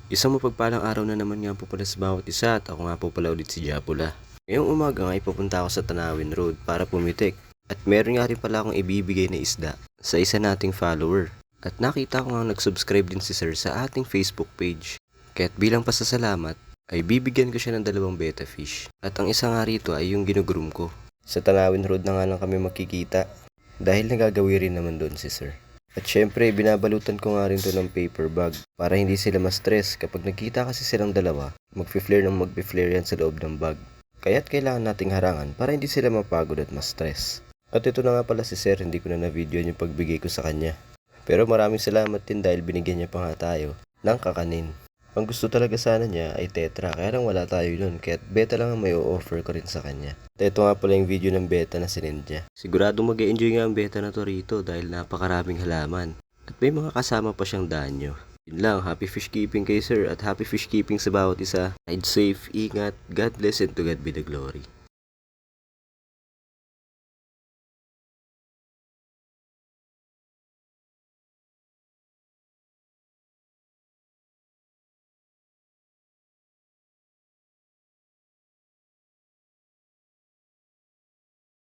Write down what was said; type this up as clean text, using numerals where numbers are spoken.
Isang mapagpalang araw na naman nga po pala sa bawat isa at ako nga po pala ulit si Japula. Ngayong umaga nga ipupunta ako sa Tanawin Road para pumitik at meron nga rin pala akong ibibigay na isda sa isa nating follower. At nakita ko nga nag-subscribe din si Sir sa ating Facebook page. Kaya't bilang pasasalamat ay bibigyan ko siya ng 2 betta fish. At ang isa nga rito ay yung ginugroom ko. Sa Tanawin Road na nga lang kami makikita dahil nagagawi rin naman doon si Sir. At syempre, binabalutan ko nga rin to ng paper bag para hindi sila ma-stress. Kapag nagkita kasi silang dalawa, magpi-flare yan sa loob ng bag. Kaya't kailangan nating harangan para hindi sila mapagod at ma-stress. At ito na nga pala si Sir, hindi ko na na-video yung pagbigay ko sa kanya. Pero maraming salamat din dahil binigyan niya pa nga tayo ng kakanin. Ang gusto talaga sana niya ay tetra, kaya lang wala tayo nun, kaya't beta lang ang may o-offer ko rin sa kanya. At ito nga pala yung video ng beta na sinend niya. Sigurado mag-e-enjoy nga ang beta na to rito dahil napakaraming halaman. At may mga kasama pa siyang danyo. Yun lang, happy fish keeping kay Sir at happy fish keeping sa bawat isa. Ride safe, ingat, God bless and to God be the glory.